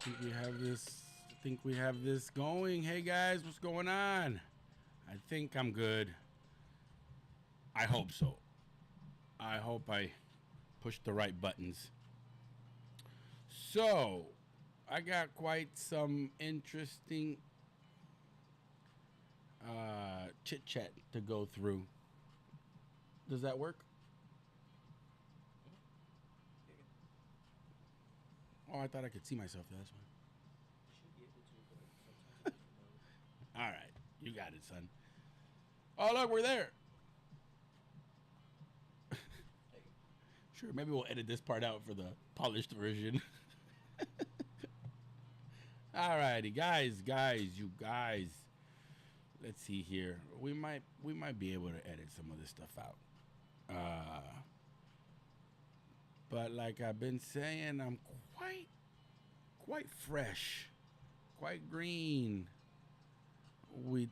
think we have this. I think we have this going. Hey guys, what's going on? I think I'm good. I hope so. I hope I pushed the right buttons. So, I got quite some interesting chit chat to go through. Does that work? Oh, I thought I could see myself. That's fine. All right, you got it, son. Oh, look, we're there. Sure, maybe we'll edit this part out for the polished version. All righty, guys, you guys. Let's see here. We might be able to edit some of this stuff out. But like I've been saying, I'm quite fresh, quite green with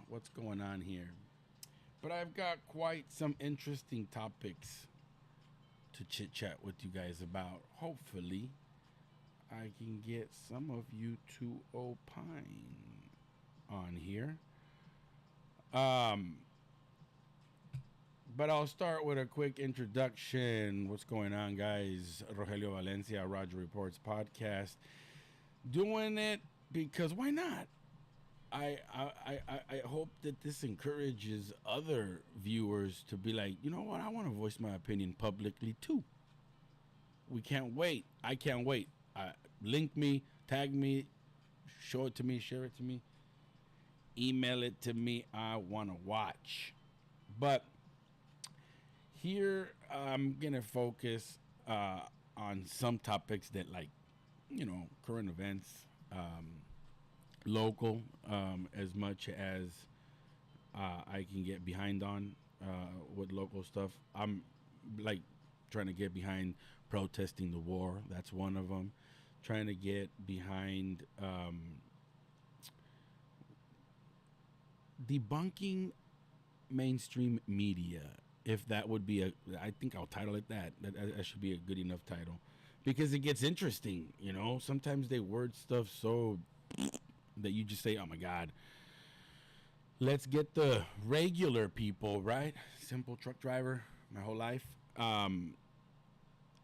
what's going on here. But I've got quite some interesting topics to chit chat with you guys about. Hopefully, I can get some of you to opine on here. But I'll start with a quick introduction. What's going on, guys? Rogelio Valencia, Roger Reports Podcast. Doing it because why not? I hope that this encourages other viewers to be like, you know what? I want to voice my opinion publicly too. We can't wait. I can't wait. Link me, tag me, show it to me, share it to me, email it to me. I want to watch. But here I'm gonna focus on some topics that, like, current events, local, as much as I can get behind on with local stuff. I'm like trying to get behind protesting the war. That's one of them. Trying to get behind debunking mainstream media. If that would be I think I'll title it that. That should be a good enough title, because it gets interesting. Sometimes they word stuff so that you just say, "Oh my God." Let's get the regular people, right? Simple truck driver, my whole life.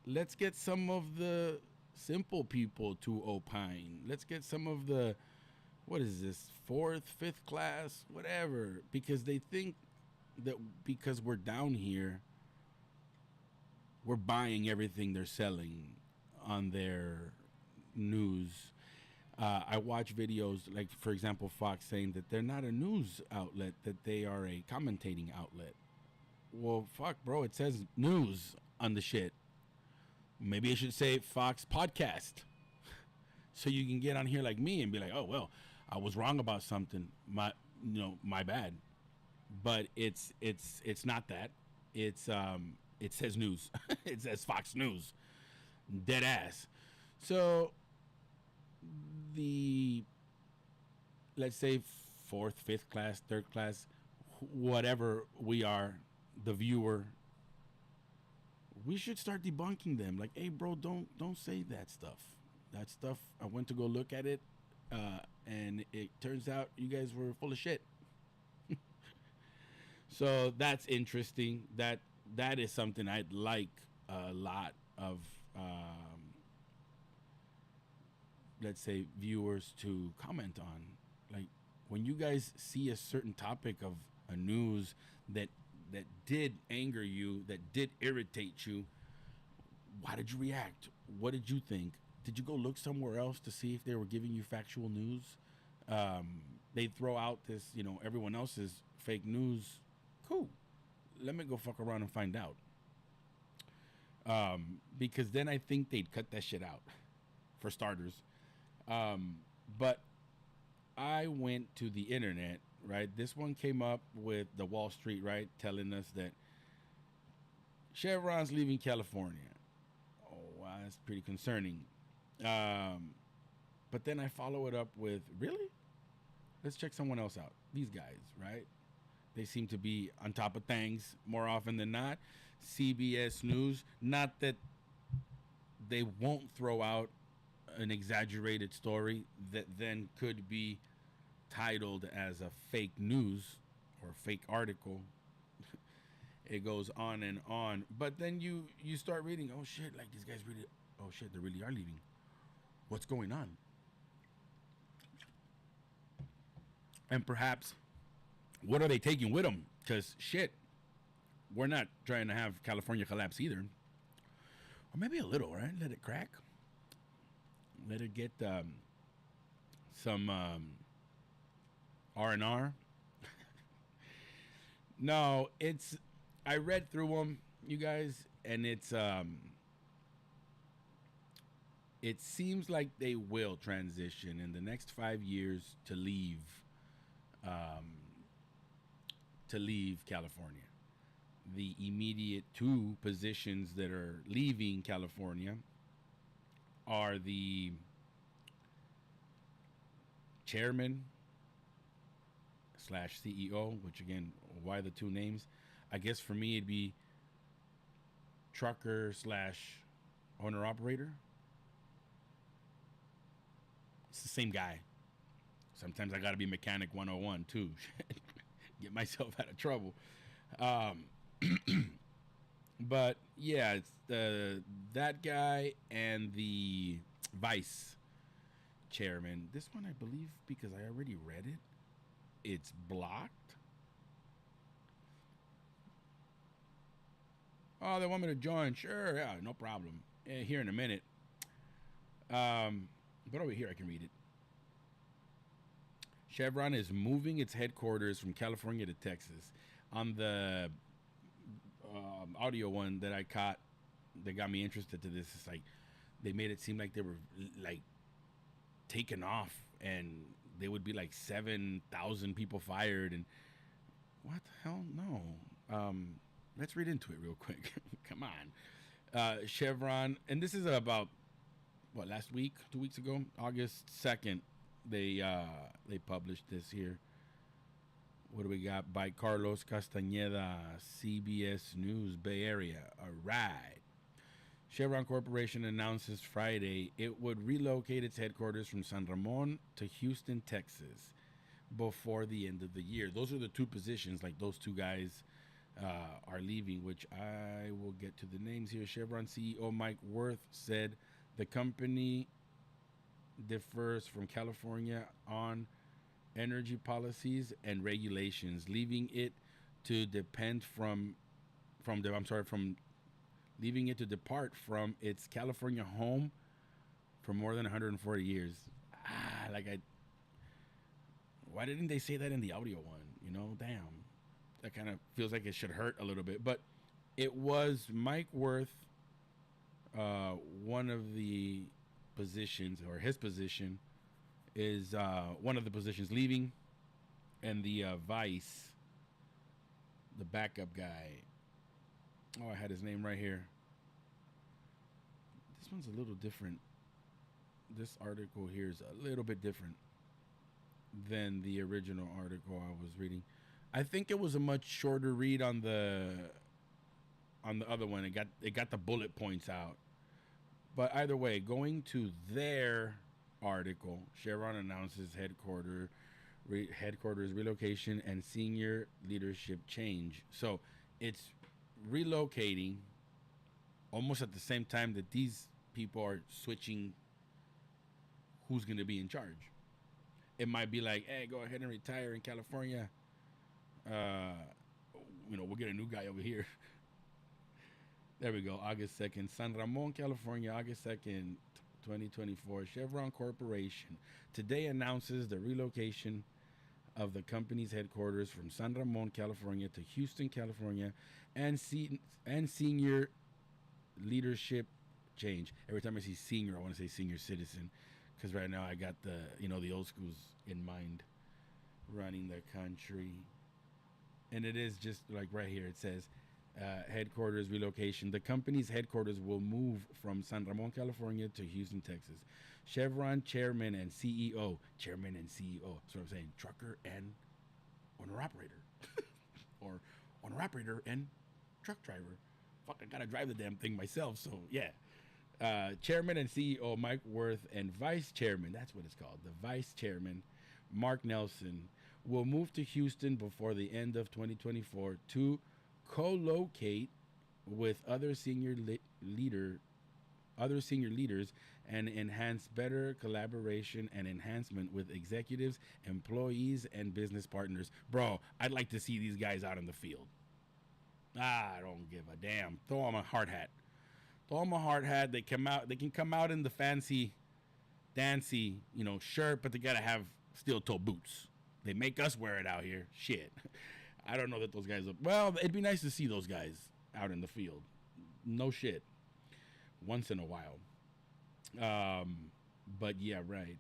Let's get some of the simple people to opine. Let's get some of the, what is this, fourth, fifth class, whatever, because they think that because we're down here, we're buying everything they're selling on their news. I watch videos like, for example, Fox saying that they're not a news outlet, that they are a commentating outlet. Well, fuck, bro, it says news on the shit. Maybe I should say Fox Podcast, so you can get on here like me and be like, oh, well, I was wrong about something. My bad. But it's not that. It says news. It says Fox News. Dead ass. So the, let's say, fourth, fifth class, third class, whatever we are, the viewer, we should start debunking them. Like, hey, bro, don't say that stuff. That stuff, I went to go look at it, and it turns out you guys were full of shit. So that's interesting. That is something I'd like a lot of, let's say, viewers to comment on. Like, when you guys see a certain topic of a news that did anger you, that did irritate you, why did you react? What did you think? Did you go look somewhere else to see if they were giving you factual news? They throw out this, everyone else's fake news. Cool. Let me go fuck around and find out. Because then I think they'd cut that shit out, for starters. But I went to the internet, right? This one came up with the Wall Street, right? Telling us that Chevron's leaving California. Oh, wow, that's pretty concerning. But then I follow it up with, really? Let's check someone else out. These guys, right? They seem to be on top of things more often than not. CBS News, not that they won't throw out an exaggerated story that then could be titled as a fake news or fake article. It goes on and on, but then you start reading, oh shit, like these guys really, oh shit, they really are leaving. What's going on? And perhaps, what are they taking with them? Because shit, we're not trying to have California collapse either, or maybe a little, right? Let it crack, let it get some R&R. No, it's, I read through them, you guys, and it seems like they will transition in the next 5 years um, to leave California. The immediate two positions that are leaving California are the chairman slash CEO, which again, why the two names? I guess for me it'd be trucker slash owner operator. It's the same guy. Sometimes I gotta be mechanic 101 too. Get myself out of trouble. But yeah, it's that guy and the vice chairman. This one I believe, because I already read it, it's blocked. Oh, they want me to join. Sure, yeah, no problem. Here in a minute. But over here I can read it. Chevron is moving its headquarters from California to Texas. On the audio one that I caught that got me interested to this, it's like they made it seem like they were like taken off and they would be like 7,000 people fired, and what the hell? No. Let's read into it real quick. Come on. Chevron, and this is about what, last week, 2 weeks ago, August 2nd. They published this here. What do we got? By Carlos Castañeda, CBS News, Bay Area. All right. Chevron Corporation announces Friday it would relocate its headquarters from San Ramon to Houston, Texas, before the end of the year. Those are the two positions, like those two guys are leaving, which I will get to the names here. Chevron CEO Mike Wirth said the company differs from California on energy policies and regulations, leaving it to leaving it to depart from its California home for more than 140 years. Why didn't they say that in the audio one? You know, damn. That kind of feels like it should hurt a little bit, but it was Mike Wirth, one of the positions, or his position is one of the positions leaving, and the vice, the backup guy. Oh, I had his name right here. This one's a little different. This article here is a little bit different than the original article I was reading. I think it was a much shorter read on the other one. It got the bullet points out. But either way, going to their article, Chevron announces headquarters relocation and senior leadership change. So it's relocating almost at the same time that these people are switching who's going to be in charge. It might be like, hey, go ahead and retire in California. We'll get a new guy over here. There we go. August 2nd, San Ramon, California, August 2nd, 2024. Chevron Corporation today announces the relocation of the company's headquarters from San Ramon, California to Houston, California, and senior leadership change. Every time I see senior, I want to say senior citizen, because right now I got the old schools in mind running the country. And it is just like right here. It says headquarters relocation. The company's headquarters will move from San Ramon, California to Houston, Texas. Chevron chairman and CEO. Chairman and CEO. That's what I'm saying. Trucker and owner operator. Or owner operator and truck driver. Fuck, I gotta drive the damn thing myself. So yeah. Chairman and CEO Mike Worth and Vice Chairman, that's what it's called, the Vice Chairman Mark Nelson, will move to Houston before the end of 2024 to co-locate with other senior leaders and enhance better collaboration and enhancement with executives, employees, and business partners. Bro, I'd like to see these guys out in the field. I don't give a damn. Throw them a hard hat. Throw them a hard hat. They can come out in the fancy, dancy, shirt, but they gotta have steel-toe boots. They make us wear it out here. Shit. I don't know that those guys. Well, it'd be nice to see those guys out in the field. No shit. Once in a while. But yeah, right.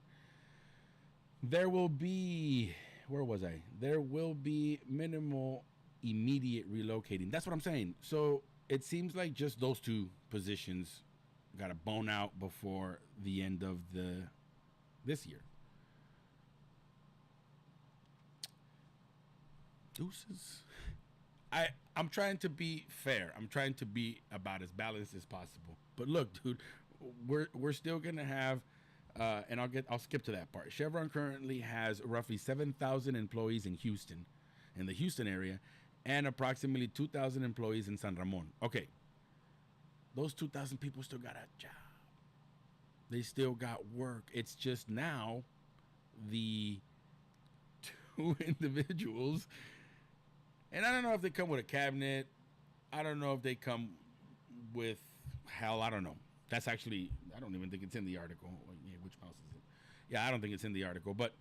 There will be. Where was I? There will be minimal immediate relocating. That's what I'm saying. So it seems like just those two positions got to bone out before the end of this year. Deuces. I'm trying to be fair. I'm trying to be about as balanced as possible. But look, dude, we're still gonna have, and I'll skip to that part. Chevron currently has roughly 7,000 employees in Houston, in the Houston area, and approximately 2,000 employees in San Ramon. Okay, those 2,000 people still got a job. They still got work. It's just now the two individuals. And I don't know if they come with a cabinet. I don't know if they come with, hell, I don't know. That's actually, I don't even think it's in the article. Yeah, which mouse is it? Yeah, I don't think it's in the article. But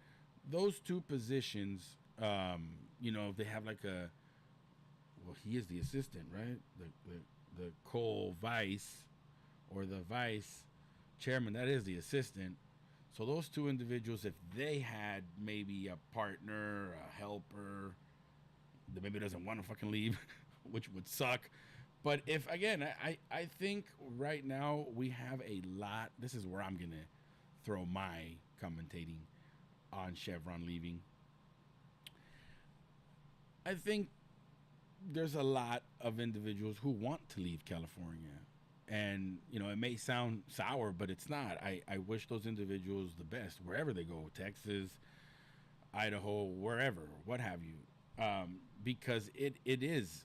those two positions, if they have like he is the assistant, right? The co-vice or the vice chairman, that is the assistant. So those two individuals, if they had maybe a partner, a helper, that maybe doesn't want to fucking leave, which would suck. But if, again, I think right now we have a lot. This is where I'm going to throw my commentating on Chevron leaving. I think there's a lot of individuals who want to leave California. And, it may sound sour, but it's not. I wish those individuals the best, wherever they go, Texas, Idaho, wherever, what have you. Because it is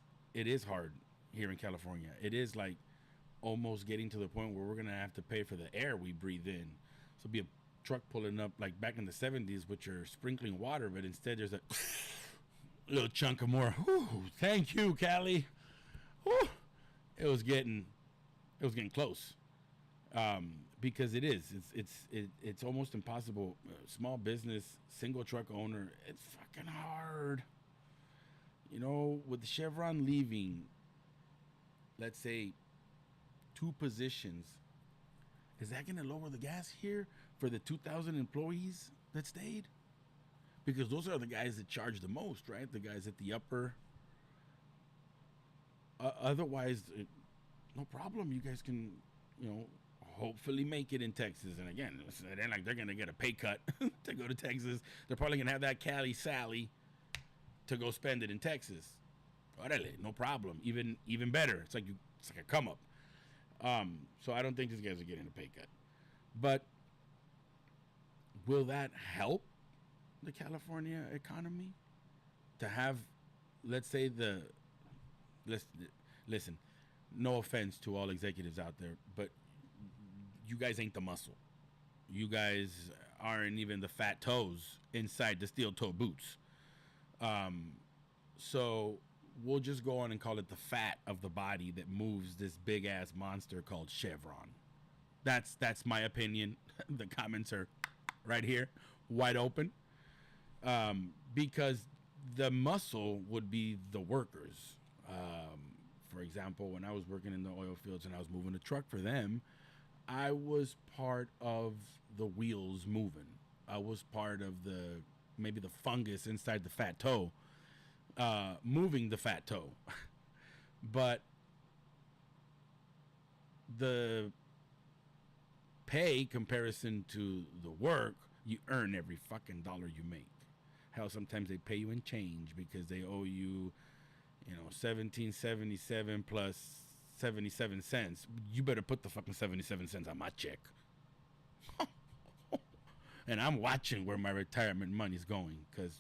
hard here in California. It is like almost getting to the point where we're gonna have to pay for the air we breathe in. So be a truck pulling up like back in the 70s, which are sprinkling water, but instead there's a little chunk of more. Whew, thank you, Cali. Whew. It was getting close. Because it's almost impossible. Small business, single truck owner, it's fucking hard. With the Chevron leaving, let's say 2 positions, is that going to lower the gas here for the 2,000 employees that stayed? Because those are the guys that charge the most, right? The guys at the upper. Otherwise, no problem. You guys can, hopefully make it in Texas. And again, it ain't like they're going to get a pay cut to go to Texas. They're probably going to have that Cali Sally to go spend it in Texas. Orale, no problem. Even better. It's like a come up. So I don't think these guys are getting a pay cut. But will that help the California economy? To have, let's say listen, no offense to all executives out there, but you guys ain't the muscle. You guys aren't even the fat toes inside the steel toe boots. So we'll just go on and call it the fat of the body that moves this big ass monster called Chevron. That's my opinion. The comments are right here, wide open. Because the muscle would be the workers. For example, when I was working in the oil fields and I was moving a truck for them, I was part of the wheels moving. I was part of maybe the fungus inside the fat toe, moving the fat toe. But the pay comparison to the work, you earn every fucking dollar you make. Hell, sometimes they pay you in change because they owe you, $17.77 plus 77 cents. You better put the fucking 77 cents on my check. And I'm watching where my retirement money's going, because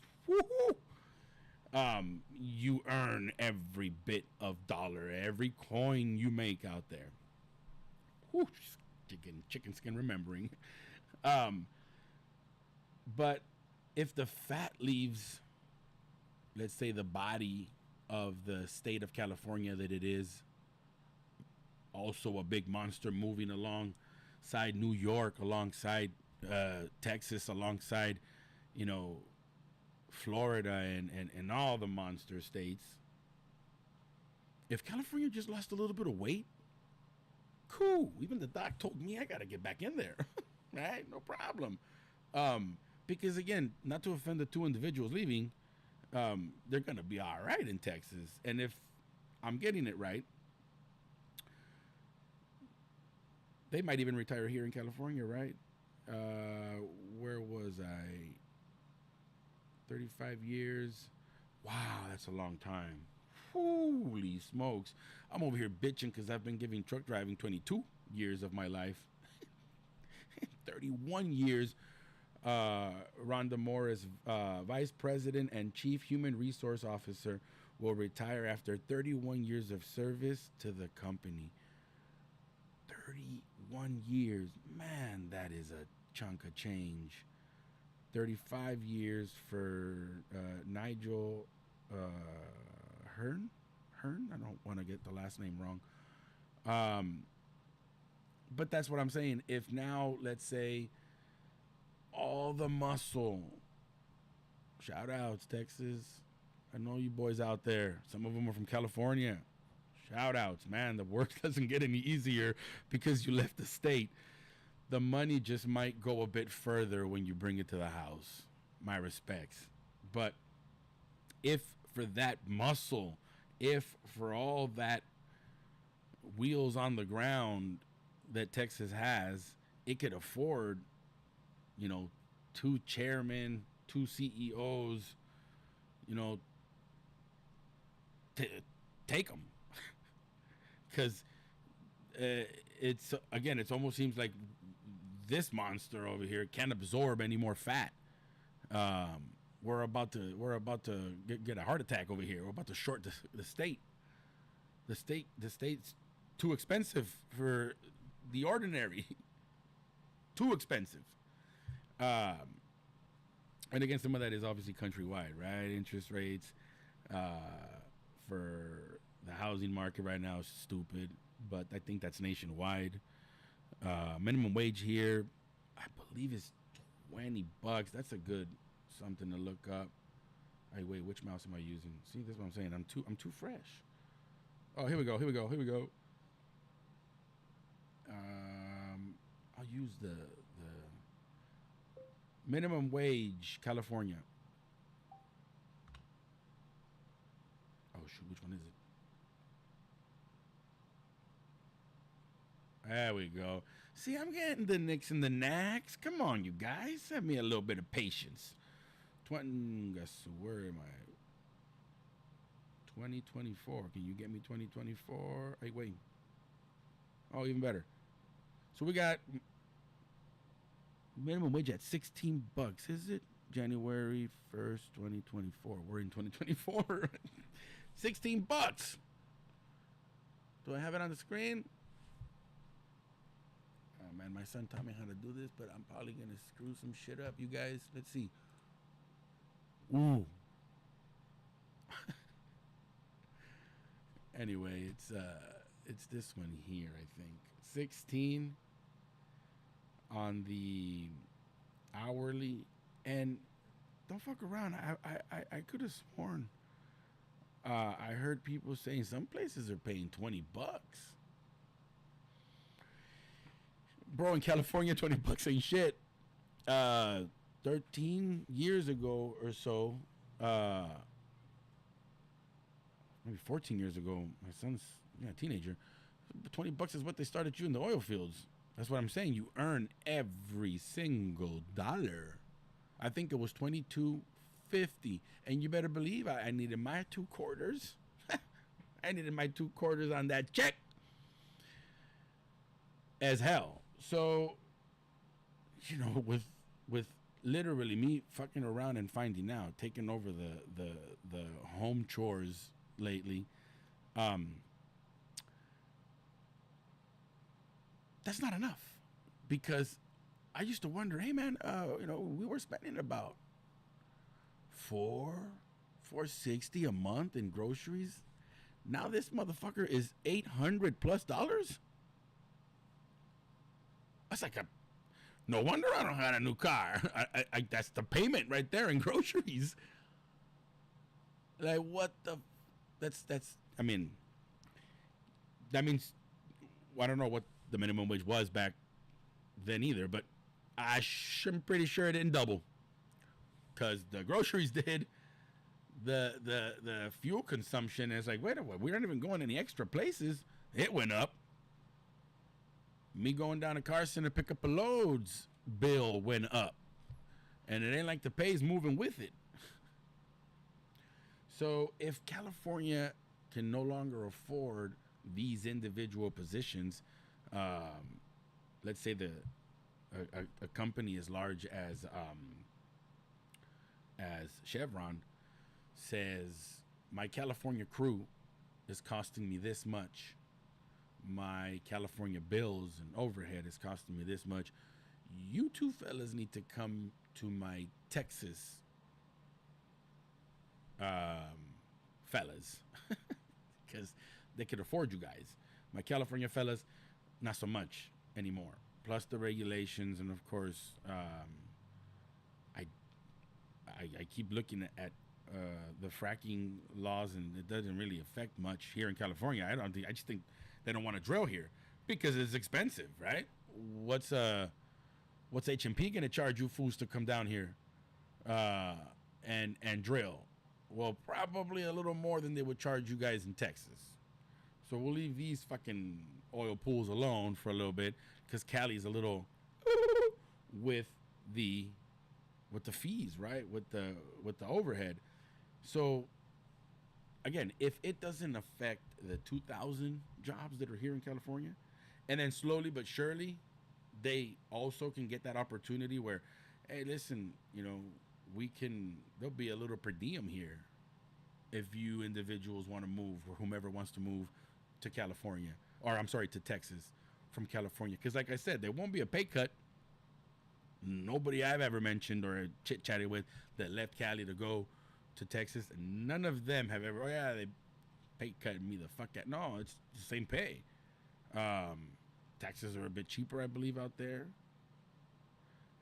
you earn every bit of dollar, every coin you make out there. Whew, chicken skin remembering. But if the fat leaves, let's say, the body of the state of California that it is, also a big monster moving alongside New York, alongside Texas, alongside, Florida and all the monster states. If California just lost a little bit of weight, cool. Even the doc told me I got to get back in there. Right? No problem. Because, again, not to offend the two individuals leaving, they're going to be all right in Texas. And if I'm getting it right, they might even retire here in California, right? Where was I? 35 years. Wow, that's a long time. Holy smokes. I'm over here bitching because I've been giving truck driving 22 years of my life. 31 years. Rhonda Morris, Vice President and Chief Human Resource Officer, will retire after 31 years of service to the company. 31 years. Man, that is a chunk of change. 35 years for Nigel Hearn? I don't want to get the last name wrong. But that's what I'm saying. If now, let's say, all the muscle, shout outs, Texas. I know you boys out there. Some of them are from California. Shout outs, man. The work doesn't get any easier because you left the state. The money just might go a bit further when you bring it to the house. My respects. But if for that muscle, if for all that wheels on the ground that Texas has, it could afford, 2 chairmen, 2 CEOs, take them. Because it almost seems like this monster over here can't absorb any more fat. We're about to get a heart attack over here. We're about to short the state. The state's too expensive for the ordinary. Too expensive. And again, some of that is obviously countrywide, right? Interest rates for the housing market right now is stupid, but I think that's nationwide. Minimum wage here, I believe, is $20. That's a good something to look up. Hey, wait, which mouse am I using? See, that's what I'm saying. I'm too fresh. Oh, here we go. I'll use the minimum wage, California. Oh shoot, which one is it? There we go. See, I'm getting the nicks and the knacks. Come on, you guys. Have me a little bit of patience. Where am I? 2024. Can you get me 2024? Hey, wait. Oh, even better. So we got minimum wage at $16. Is it? January 1st, 2024. We're in 2024. $16. Do I have it on the screen? Oh, man, my son taught me how to do this, but I'm probably going to screw some shit up. You guys, let's see. Ooh. Anyway, it's this one here, I think. 16 on the hourly, and don't fuck around. I could have sworn I heard people saying some places are paying $20. Bro, in California, $20 ain't shit. 13 years ago or so, maybe 14 years ago, my son's a teenager. $20 is what they started you in the oil fields. That's what I'm saying. You earn every single dollar. I think it was $22.50, and you better believe I needed my 2 quarters. I needed my 2 quarters on that check. as hell. So, with literally me fucking around and finding out, taking over the home chores lately, um, that's not enough because I used to wonder, hey man, we were spending about 460 a month in groceries. Now this motherfucker is $800 plus. That's like a no wonder I don't have a new car. That's the payment right there in groceries. Like what the? That's. I mean, that means I don't know what the minimum wage was back then either, but I'm pretty sure it didn't double because the groceries did. The fuel consumption is like, wait a minute, we aren't even going any extra places. It went up. Me going down to Carson to pick up a loads bill went up. And it ain't like the pay's moving with it. So if California can no longer afford these individual positions, let's say a company as large as Chevron says, my California crew is costing me this much. My California bills and overhead is costing me this much. You two fellas need to come to my Texas fellas because they could afford you guys. My California fellas, not so much anymore. Plus the regulations, and of course, I keep looking at the fracking laws, and it doesn't really affect much here in California. I just think they don't want to drill here because it's expensive, right? What's H&P gonna charge you fools to come down here and drill? Well, probably a little more than they would charge you guys in Texas. So we'll leave these fucking oil pools alone for a little bit because Cali's a little with the fees, right? With the overhead. So again, if it doesn't affect the 2,000 jobs that are here in California, and then slowly but surely, they also can get that opportunity where, hey, listen, there'll be a little per diem here if you individuals want to move, or whomever wants to move to California, or I'm sorry, to Texas from California. Because like I said, there won't be a pay cut. Nobody I've ever mentioned or chit-chatted with that left Cali to go to Texas, none of them have ever, they pay cut me the fuck out. No, it's the same pay. Taxes are a bit cheaper, I believe, out there.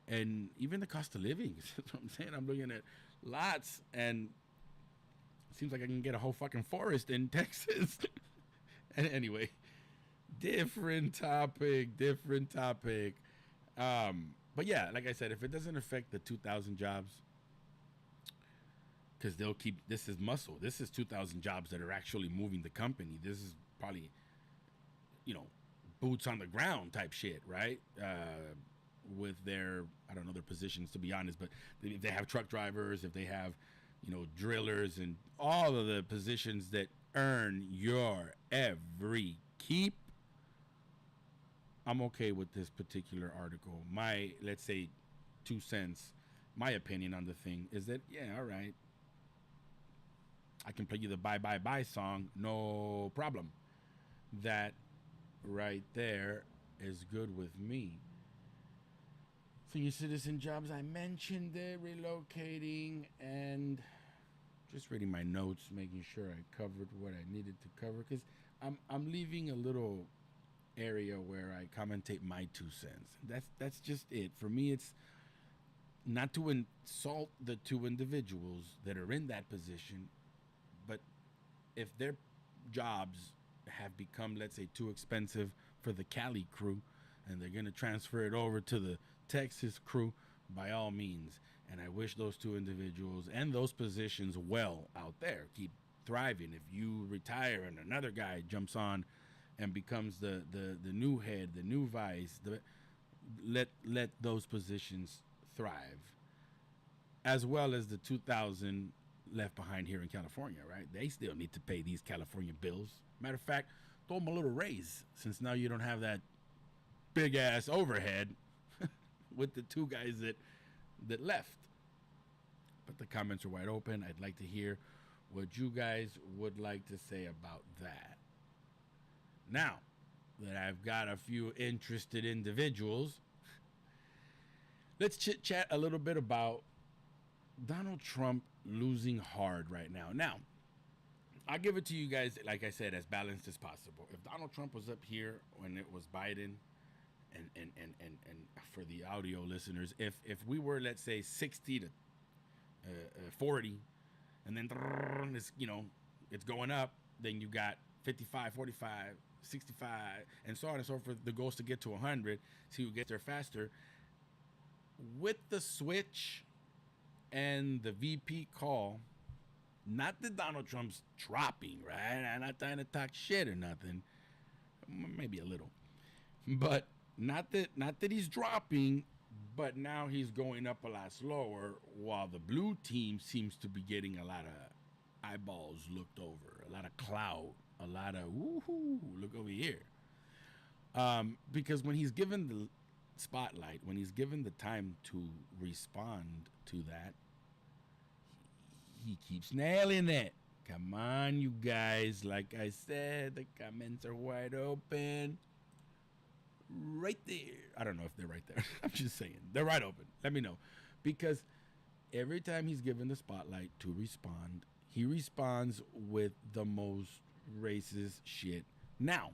And even the cost of living, that's what I'm saying. I'm looking at lots, and it seems like I can get a whole fucking forest in Texas. And anyway, different topic. But yeah, like I said, if it doesn't affect the 2,000 jobs, because this is muscle. This is 2,000 jobs that are actually moving the company. This is probably, boots on the ground type shit, right? With their, I don't know their positions, to be honest, but if they have truck drivers, if they have, drillers, and all of the positions that earn your every keep, I'm okay with this particular article. My, let's say, 2 cents, my opinion on the thing is that, yeah, all right, I can play you the Bye Bye Bye song, no problem. That right there is good with me. Senior citizen jobs, I mentioned it, relocating, and just reading my notes, making sure I covered what I needed to cover, because I'm leaving a little area where I commentate my 2 cents. That's just it. For me, it's not to insult the two individuals that are in that position, but if their jobs have become, let's say, too expensive for the Cali crew, and they're going to transfer it over to the Texas crew, by all means. And I wish those two individuals and those positions well out there. Keep thriving. If you retire and another guy jumps on and becomes the new head, the new vice, let those positions thrive, as well as the 2,000 left behind here in California, right? They still need to pay these California bills. Matter of fact, throw them a little raise, since now you don't have that big ass overhead with the two guys that left. But the comments are wide open. I'd like to hear what you guys would like to say about that. Now that I've got a few interested individuals, let's chit chat a little bit about Donald Trump losing hard right now. Now, I'll give it to you guys, like I said, as balanced as possible. If Donald Trump was up here when it was Biden, and for the audio listeners, if we were, let's say, 60 to 40, and then it's, it's going up, then you got 55, 45, 65, and so on and so forth. The goal is to get to 100, see who gets there faster. With the switch and the VP call, not that Donald Trump's dropping, right? I'm not trying to talk shit or nothing. Maybe a little. But not that he's dropping, but now he's going up a lot slower, while the blue team seems to be getting a lot of eyeballs looked over, a lot of clout, a lot of woohoo, look over here. Because when he's given the spotlight, when he's given the time to respond to that, he keeps nailing it. Come on, you guys. Like I said, the comments are wide open. Right there. I don't know if they're right there. I'm just saying. They're right open. Let me know. Because every time he's given the spotlight to respond, he responds with the most racist shit. Now,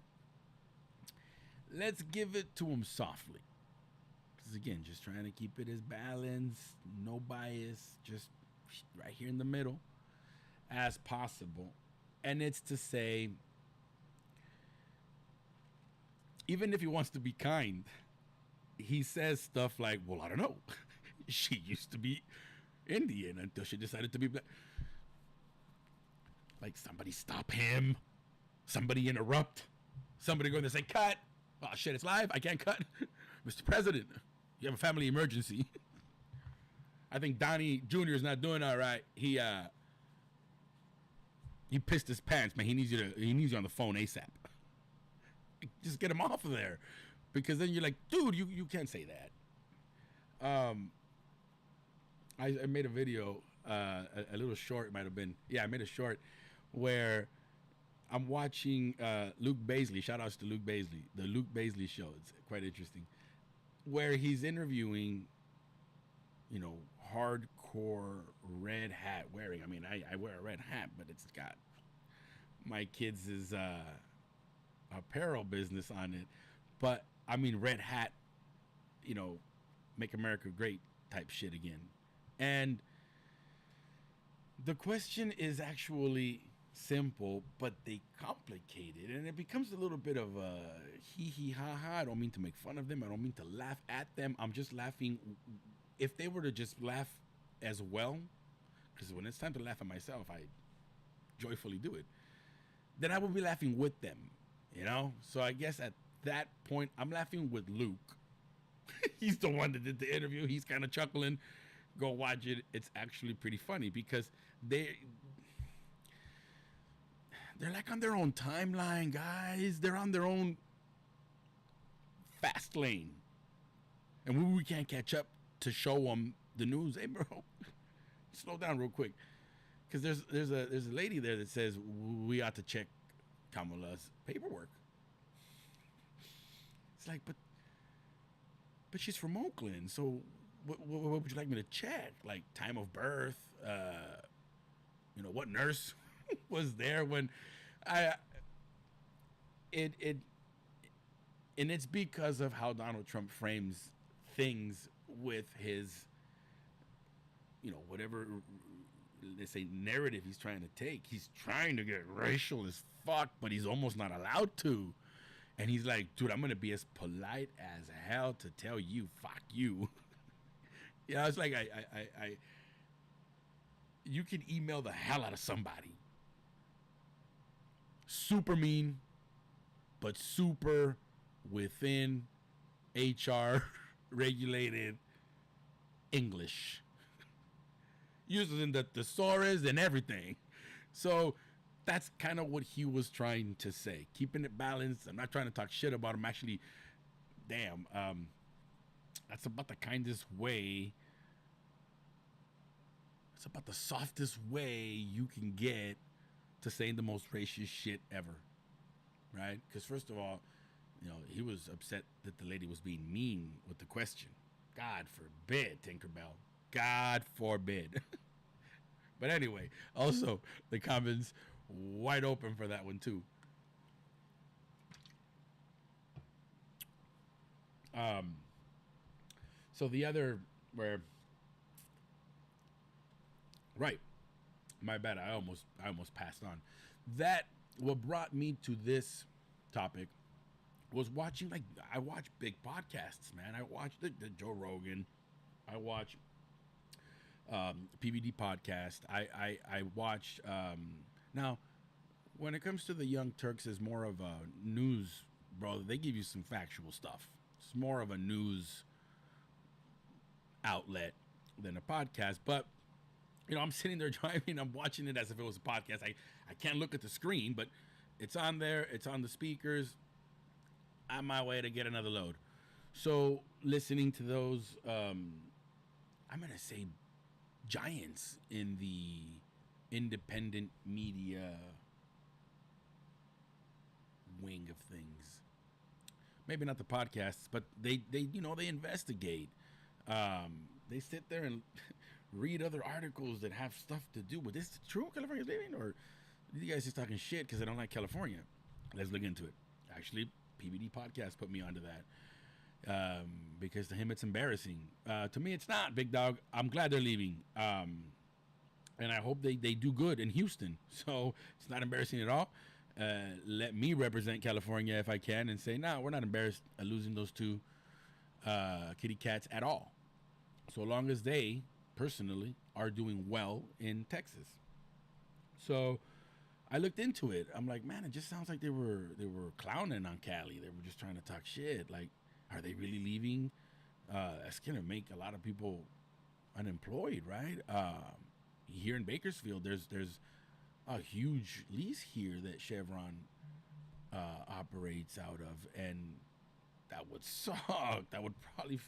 let's give it to him softly. Because again, just trying to keep it as balanced, no bias, just right here in the middle as possible. And it's to say, even if he wants to be kind, he says stuff like, well, I don't know. She used to be Indian until she decided to be black. Like, somebody stop him. Somebody interrupt. Somebody go there and say, cut. Oh, shit, it's live. I can't cut. Mr. President, you have a family emergency. I think Donnie Jr. is not doing all right. He pissed his pants, man. He needs you on the phone ASAP. Just get him off of there, because then you're like, dude, you can't say that. I made a video, a little short, it might have been. Yeah, I made a short where I'm watching Luke Baisley. Shout outs to Luke Baisley, the Luke Baisley show. It's quite interesting, where he's interviewing, hardcore red hat wearing. I mean, I wear a red hat, but it's got my kids' apparel business on it. But I mean, red hat, make America great type shit again. And the question is actually simple, but they complicate it, and it becomes a little bit of a hee ha ha. I don't mean to make fun of them. I don't mean to laugh at them. I'm just laughing. If they were to just laugh as well, because when it's time to laugh at myself, I joyfully do it, then I will be laughing with them, So I guess at that point, I'm laughing with Luke. He's the one that did the interview. He's kind of chuckling. Go watch it. It's actually pretty funny, because they're like on their own timeline, guys. They're on their own fast lane, and we can't catch up to show them the news. Hey, bro, slow down real quick, because there's a lady there that says we ought to check Kamala's paperwork. It's like, but she's from Oakland, so what would you like me to check? Like time of birth, what nurse was there when and it's because of how Donald Trump frames things with his, whatever, let's say, narrative he's trying to take. He's trying to get racial as fuck, but he's almost not allowed to. And he's like, dude, I'm going to be as polite as hell to tell you, fuck you. It's like, you can email the hell out of somebody. Super mean, but super within HR regulated English. Using the thesaurus and everything. So that's kind of what he was trying to say. Keeping it balanced. I'm not trying to talk shit about him. Actually, damn, that's about the kindest way. It's about the softest way you can get to saying the most racist shit ever, right? Because first of all, he was upset that the lady was being mean with the question. God forbid, Tinkerbell. God forbid. But anyway, also the comments wide open for that one too. So the other where, right, my bad. I almost passed on. That what brought me to this topic was watching, like, I watch big podcasts, man. I watch the Joe Rogan. I watch PBD podcast. I watch now. When it comes to the Young Turks, is more of a news, bro. They give you some factual stuff. It's more of a news outlet than a podcast. But I'm sitting there driving. I'm watching it as if it was a podcast. I can't look at the screen, but it's on there. It's on the speakers. On my way to get another load. So listening to those, I'm gonna say giants in the independent media wing of things. Maybe not the podcasts, but they investigate. They sit there and read other articles that have stuff to do with this. True, California's leaving, or you guys just talking shit because I don't like California? Let's look into it. Actually, PBD podcast put me onto that because to him it's embarrassing. To me, it's not, big dog. I'm glad they're leaving, and I hope they do good in Houston. So it's not embarrassing at all. Let me represent California if I can and say, no, we're not embarrassed at losing those two kitty cats at all. So long as they personally are doing well in Texas. So I looked into it. I'm like, man, it just sounds like they were clowning on Cali. They were just trying to talk shit. Like, are they really leaving? That's gonna make a lot of people unemployed, right? Here in Bakersfield, there's a huge lease here that Chevron operates out of, and that would suck. That would probably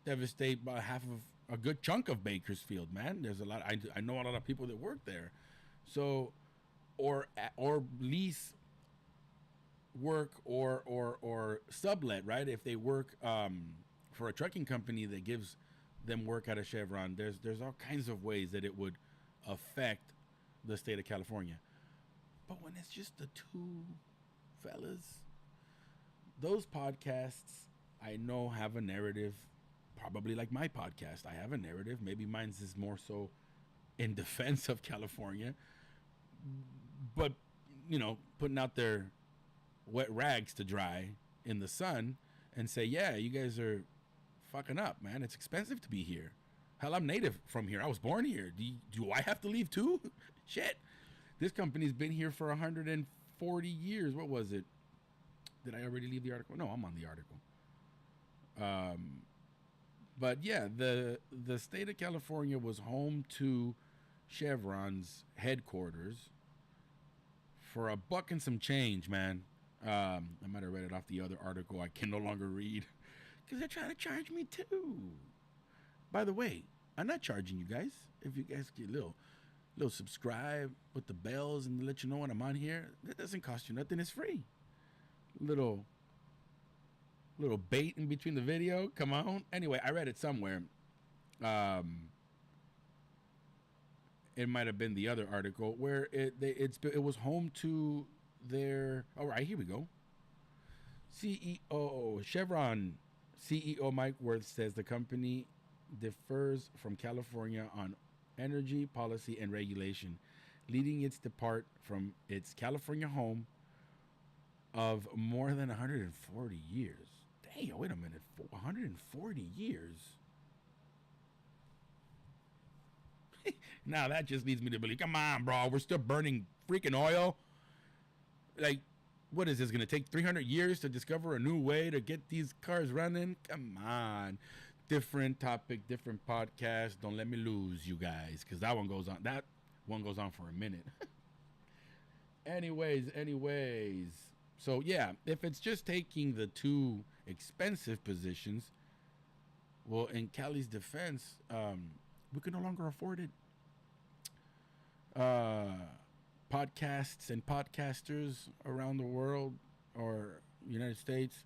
devastate about half of a good chunk of Bakersfield, man. There's a lot. I know a lot of people that work there, so or lease work or sublet, right? If they work for a trucking company that gives them work out of Chevron, there's all kinds of ways that it would affect the state of California. But when it's just the two fellas, those podcasts I know have a narrative, probably like my podcast. I have a narrative. Maybe mine's is more so in defense of California, but putting out their wet rags to dry in the sun and say, yeah, you guys are fucking up, man. It's expensive to be here. Hell, I'm native from here. I was born here. Do I have to leave too? Shit. This company's been here for 140 years. What was it? Did I already leave the article? No, I'm on the article. But yeah, the state of California was home to Chevron's headquarters for $1 and some change, man. I might have read it off the other article I can no longer read because they're trying to charge me too. By the way, I'm not charging you guys. If you guys get a little subscribe with the bells and let you know when I'm on here, that doesn't cost you nothing. It's free. Little bait in between the video. Come on. Anyway, I read it somewhere. It might have been the other article where it was home to their. All right, here we go. CEO Chevron CEO Mike Wirth says the company differs from California on energy policy and regulation, leading its depart from its California home of more than 140 years. Damn, wait a minute, 140 years? Now that just leads me to believe, come on, bro, we're still burning freaking oil? Like, what is this, going to take 300 years to discover a new way to get these cars running? Come on. Different topic, different podcast. Don't let me lose you guys, because that one goes on for a minute. anyways, So yeah, if it's just taking the two expensive positions, well, in Cali's defense, we can no longer afford it. Uh, Podcasts and podcasters around the world or United States,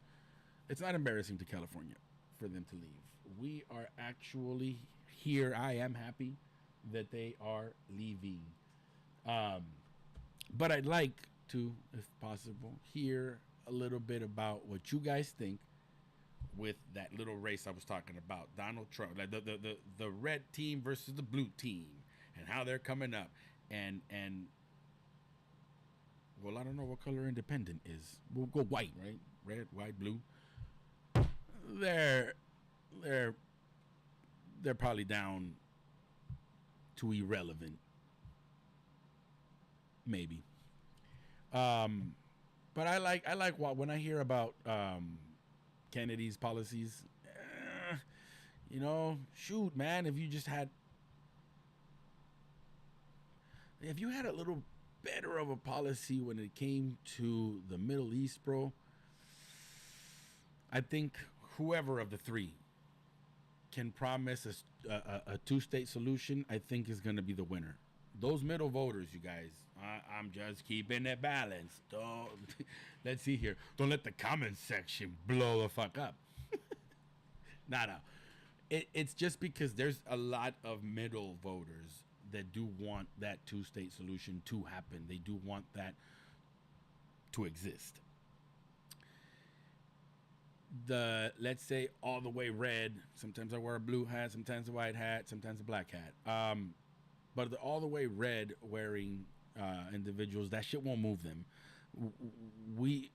it's not embarrassing to California for them to leave. We are actually here. I am happy that they are leaving. Um, but I'd like to, if possible, hear a little bit about what you guys think with that little race I was talking about. Donald Trump, like the red team versus the blue team, and how they're coming up. And well, I don't know what color independent is. We'll go white, right? Red, white, blue. They're they're they're probably down to irrelevant, maybe. Um, but I like what when I hear about Kennedy's policies. Shoot, man, if you had a little better of a policy when it came to the Middle East, bro, I think whoever of the three can promise a two-state solution, I think is going to be the winner. Those middle voters, you guys, I'm just keeping it balanced. Don't let's see here. Don't let the comment section blow the fuck up. No. It's just because there's a lot of middle voters that do want that two-state solution to happen. They do want that to exist. Let's say all the way red. Sometimes I wear a blue hat, sometimes a white hat, sometimes a black hat. But the all the way red wearing individuals, that shit won't move them. We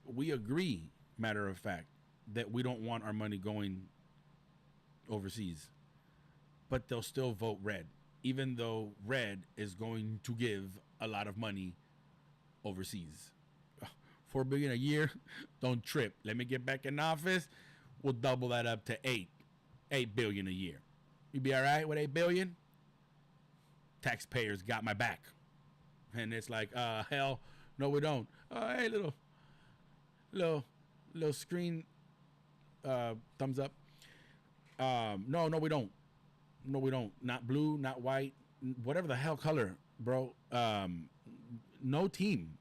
we agree, matter of fact, that we don't want our money going overseas, but they'll still vote red, even though red is going to give a lot of money overseas. 4 billion a year, don't trip. Let me get back in office. We'll double that up to 8 billion a year. You be all right with 8 billion? Taxpayers got my back. And it's like, hell, no, we don't. Hey, little screen thumbs up. No, we don't. No, we don't. Not blue, not white, whatever the hell color, bro. No team.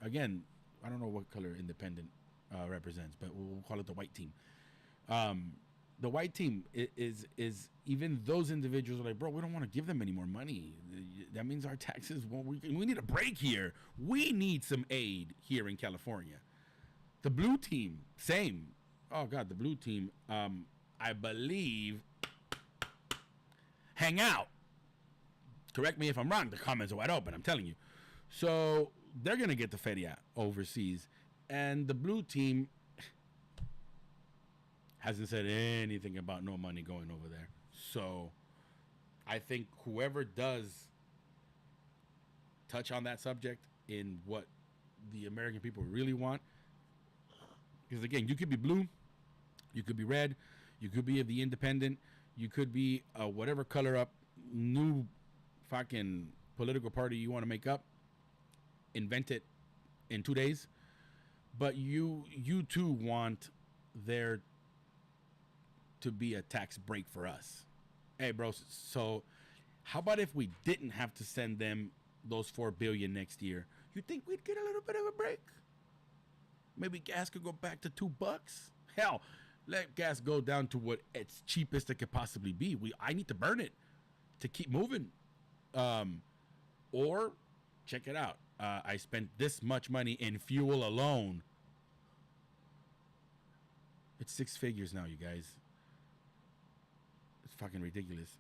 Again, I don't know what color independent represents, but we'll call it the white team. The white team is even those individuals are like, bro, we don't want to give them any more money. That means our taxes won't. We need a break here. We need some aid here in California. The blue team, same. Oh God, the blue team. I believe hang out. Correct me if I'm wrong. The comments are wide open. I'm telling you. So they're gonna get the feria overseas, and the blue team hasn't said anything about no money going over there. So I think whoever does touch on that subject in what the American people really want, because again, you could be blue, you could be red, you could be the independent, you could be whatever color up new fucking political party you want to make up, invent it in 2 days, but you too want there to be a tax break for us. Hey, bro, so how about if we didn't have to send them those 4 billion next year? You think we'd get a little bit of a break? Maybe gas could go back to $2. Hell, let gas go down to what its cheapest it could possibly be. I need to burn it to keep moving. Or check it out. I spent this much money in fuel alone. It's 6 figures now, you guys. It's fucking ridiculous.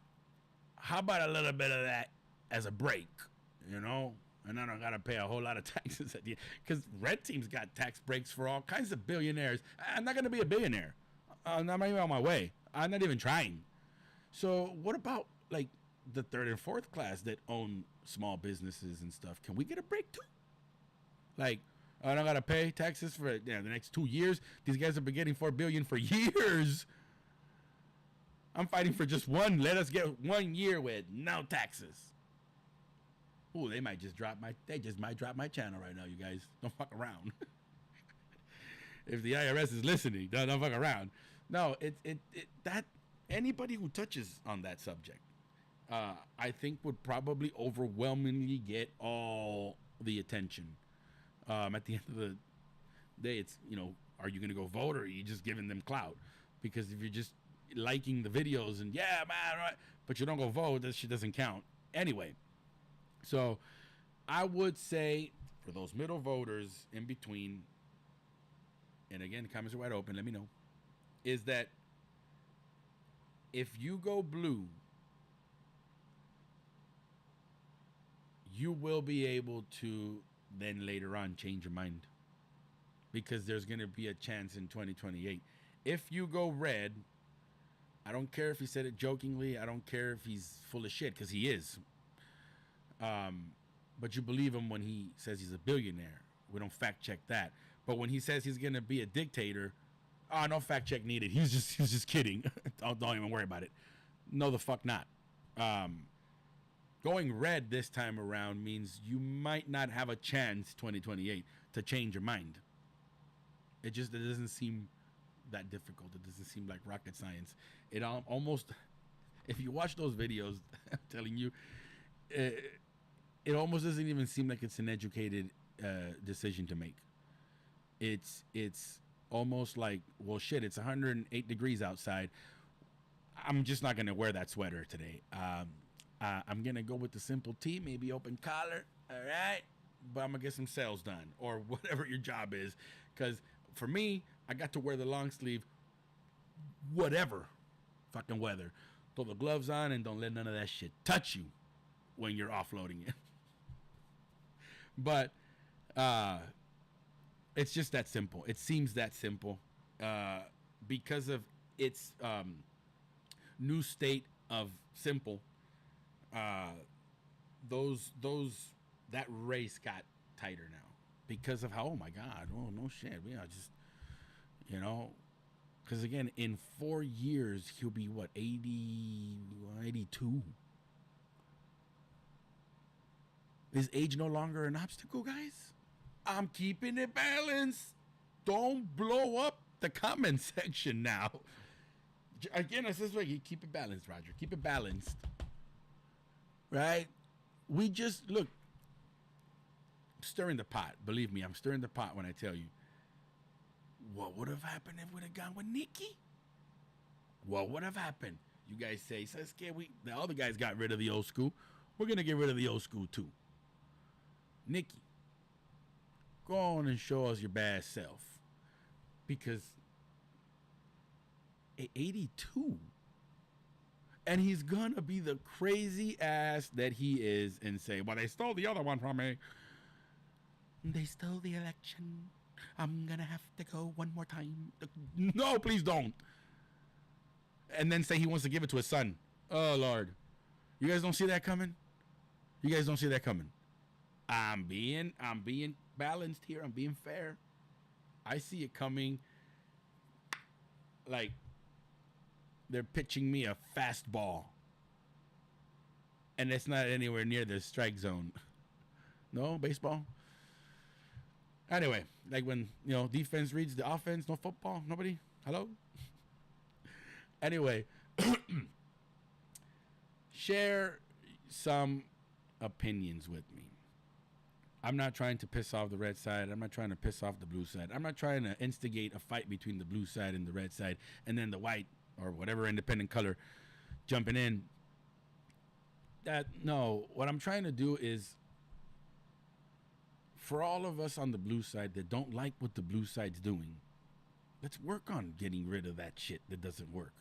How about a little bit of that as a break, you know? And I don't gotta pay a whole lot of taxes at the end. Because red team's got tax breaks for all kinds of billionaires. I'm not gonna be a billionaire. I'm not even on my way. I'm not even trying. So what about like the third and fourth class that own small businesses and stuff? Can we get a break too? Like, I don't gotta pay taxes for the next 2 years. These guys have been getting 4 billion for years. I'm fighting for just one. Let us get 1 year with no taxes. Oh, they just might drop my channel right now, you guys. Don't fuck around. If the IRS is listening, don't fuck around. No, that anybody who touches on that subject, I think would probably overwhelmingly get all the attention. At the end of the day, it's, are you gonna go vote, or are you just giving them clout? Because if you're just liking the videos and yeah, man, right, but you don't go vote, that shit doesn't count anyway. So I would say for those middle voters in between, and again, the comments are wide open, let me know, is that if you go blue, you will be able to then later on change your mind, because there's going to be a chance in 2028. If you go red, I don't care if he said it jokingly, I don't care if he's full of shit, because he is. But you believe him when he says he's a billionaire. We don't fact check that. But when he says he's going to be a dictator, no fact check needed. He's just kidding. don't even worry about it. No, the fuck not. Going red this time around means you might not have a chance 2028 to change your mind. It doesn't seem that difficult. It doesn't seem like rocket science. It almost, if you watch those videos, I'm telling you, it almost doesn't even seem like it's an educated decision to make. It's almost like, well, shit, it's 108 degrees outside. I'm just not gonna wear that sweater today. I'm gonna go with the simple tee, maybe open collar, all right? But I'm gonna get some sales done, or whatever your job is. Because for me, I got to wear the long sleeve, whatever fucking weather. Throw the gloves on and don't let none of that shit touch you when you're offloading it. But it's just that simple. It seems that simple because of its new state of simple. That race got tighter now because of how, oh my God, oh no shit, we are just, because again, in 4 years he'll be what, 80, 82. Is age no longer an obstacle, guys? I'm keeping it balanced. Don't blow up the comment section now. Again, I says, like, keep it balanced, Roger. Keep it balanced. Right? We just, look, stirring the pot. Believe me, I'm stirring the pot when I tell you. What would have happened if we'd have gone with Nikki? What would have happened? You guys say, Sasuke, the other guys got rid of the old school. We're going to get rid of the old school too. Nikki, go on and show us your bad self. Because at 82, and he's going to be the crazy ass that he is and say, well, they stole the other one from me. They stole the election. I'm going to have to go one more time. No, please don't. And then say he wants to give it to his son. Oh, Lord. You guys don't see that coming? You guys don't see that coming? I'm being balanced here. I'm being fair. I see it coming like they're pitching me a fastball. And it's not anywhere near the strike zone. No, baseball? Anyway, like when, defense reads the offense, no football, nobody? Hello? Anyway, share some opinions with me. I'm not trying to piss off the red side. I'm not trying to piss off the blue side. I'm not trying to instigate a fight between the blue side and the red side, and then the white or whatever independent color jumping in. No, what I'm trying to do is, for all of us on the blue side that don't like what the blue side's doing, let's work on getting rid of that shit that doesn't work.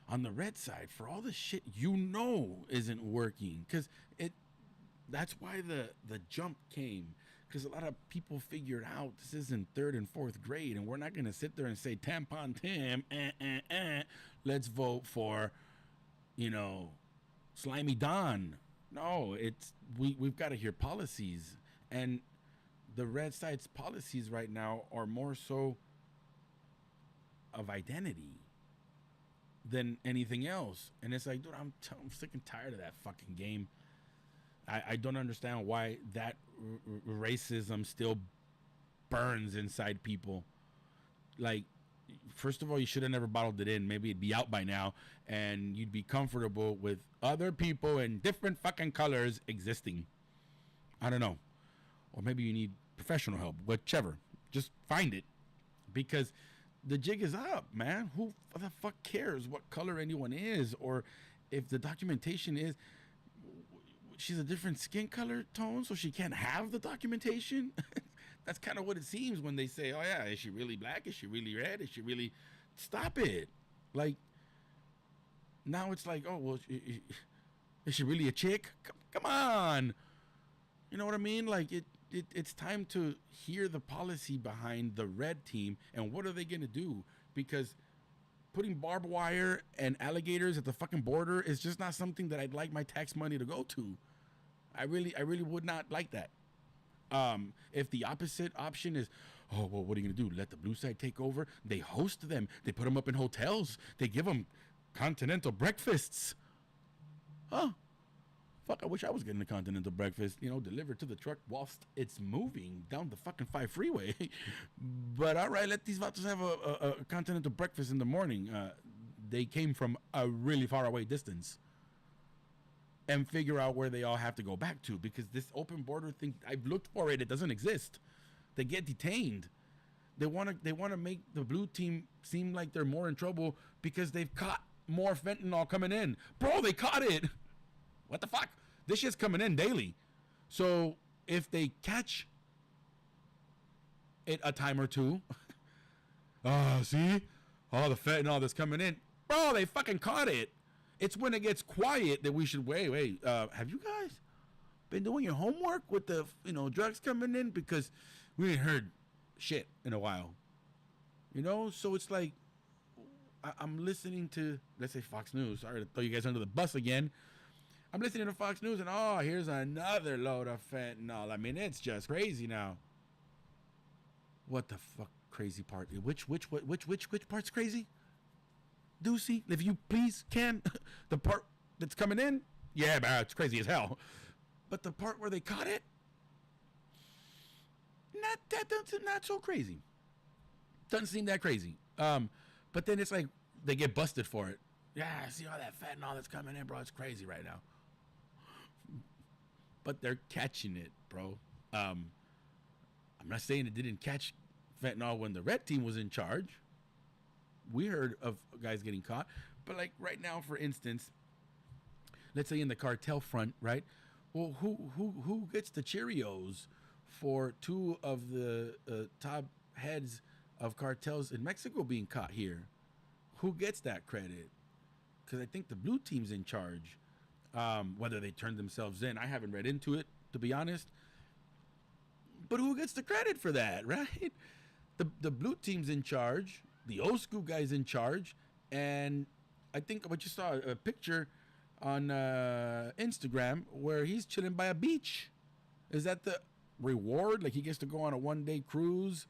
On the red side, for all the shit isn't working, because that's why the jump came, because a lot of people figured out this isn't 3rd and 4th grade, and we're not going to sit there and say tampon Tim, let's vote for, Slimy Don. No, we've got to hear policies, and the red side's policies right now are more so of identity than anything else. And it's like, dude, I'm sick and tired of that fucking game. I don't understand why that racism still burns inside people. Like, first of all, you should have never bottled it in. Maybe it'd be out by now, and you'd be comfortable with other people in different fucking colors existing. I don't know. Or maybe you need professional help. Whichever. Just find it. Because the jig is up, man. Who the fuck cares what color anyone is? Or if the documentation is she's a different skin color tone, so she can't have the documentation? That's kind of what it seems when they say, oh, yeah, is she really black? Is she really red? Is she really... Stop it. Like, now it's like, oh, well, is she really a chick? Come on. You know what I mean? Like, it's time to hear the policy behind the red team and what are they going to do? Because putting barbed wire and alligators at the fucking border is just not something that I'd like my tax money to go to. I really would not like that. If the opposite option is, oh, well, what are you going to do? Let the blue side take over? They host them. They put them up in hotels. They give them continental breakfasts. Huh? Fuck, I wish I was getting a continental breakfast, delivered to the truck whilst it's moving down the fucking 5 freeway. But all right, let these vatos have a continental breakfast in the morning. They came from a really far away distance. And figure out where they all have to go back to, because this open border thing, I've looked for it. It doesn't exist. They get detained. They want to make the blue team seem like they're more in trouble because they've caught more fentanyl coming in. Bro, they caught it. What the fuck? This shit's coming in daily. So if they catch it a time or two, see? All the fentanyl that's coming in. Bro, they fucking caught it. It's when it gets quiet that we should wait. Have you guys been doing your homework with the drugs coming in? Because we ain't heard shit in a while. So it's like I'm listening to, let's say, Fox News. Sorry to throw you guys under the bus again. I'm listening to Fox News and here's another load of fentanyl. I mean, it's just crazy now. What the fuck crazy part? Which part's crazy? Deucey, if you please can. The part that's coming in, yeah, man, it's crazy as hell. But the part where they caught it, not so crazy. Doesn't seem that crazy. But then it's like they get busted for it. Yeah, I see all that fentanyl that's coming in, bro. It's crazy right now. But they're catching it, bro. I'm not saying it didn't catch fentanyl when the red team was in charge. We heard of guys getting caught, but like right now, for instance, let's say in the cartel front, right? Well, who gets the Cheerios for two of the top heads of cartels in Mexico being caught here? Who gets that credit? Because I think the blue team's in charge. Whether they turned themselves in, I haven't read into it, to be honest. But who gets the credit for that, right? The blue team's in charge. The old school guy's in charge, and I think I just saw a picture on Instagram where he's chilling by a beach. Is that the reward? Like he gets to go on a one-day cruise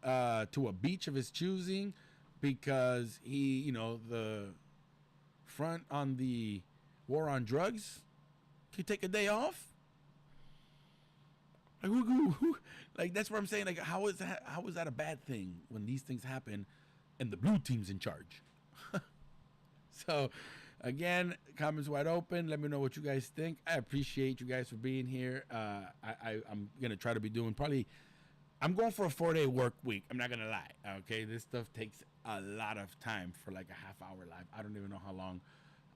to a beach of his choosing because he, the front on the war on drugs, can take a day off? Like, like that's what I'm saying. Like, how is that a bad thing when these things happen? And the blue team's in charge. So, again, comments wide open. Let me know what you guys think. I appreciate you guys for being here. I'm going to try to be doing I'm going for a 4-day work week. I'm not going to lie. Okay. This stuff takes a lot of time for like a half-hour live. I don't even know how long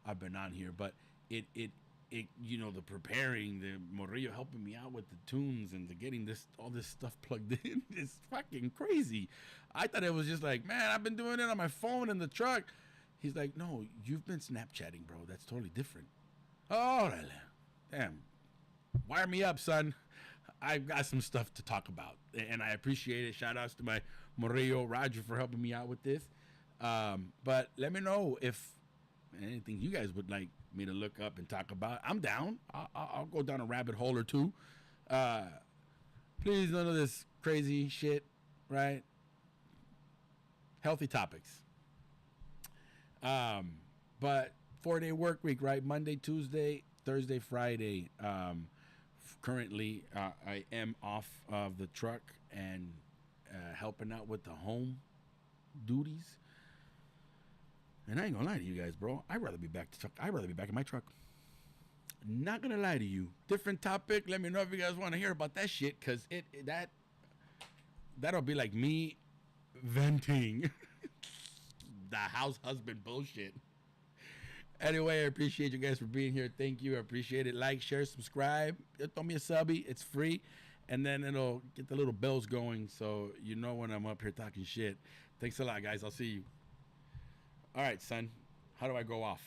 I've been on here, but it the preparing, the Morrillo helping me out with the tunes and the getting all this stuff plugged in is fucking crazy. I thought it was just like, man, I've been doing it on my phone in the truck. He's like, no, you've been Snapchatting, bro. That's totally different. Oh, damn. Wire me up, son. I've got some stuff to talk about, and I appreciate it. Shout outs to my Morrillo, Roger, for helping me out with this. But let me know if anything you guys would like me to look up and talk about. I'm down. I'll go down a rabbit hole or two. Please, none of this crazy shit, right? Healthy topics. But 4-day work week, right? Monday, Tuesday, Thursday, Friday. Currently, I am off of the truck and helping out with the home duties. And I ain't gonna lie to you guys, bro. I'd rather be back to truck. I'd rather be back in my truck. Not gonna lie to you. Different topic. Let me know if you guys want to hear about that shit, cause that'll be like me venting the house husband bullshit. Anyway, I appreciate you guys for being here. Thank you. I appreciate it. Like, share, subscribe. Throw me a subby. It's free. And then it'll get the little bells going so you know when I'm up here talking shit. Thanks a lot, guys. I'll see you. All right, son. How do I go off?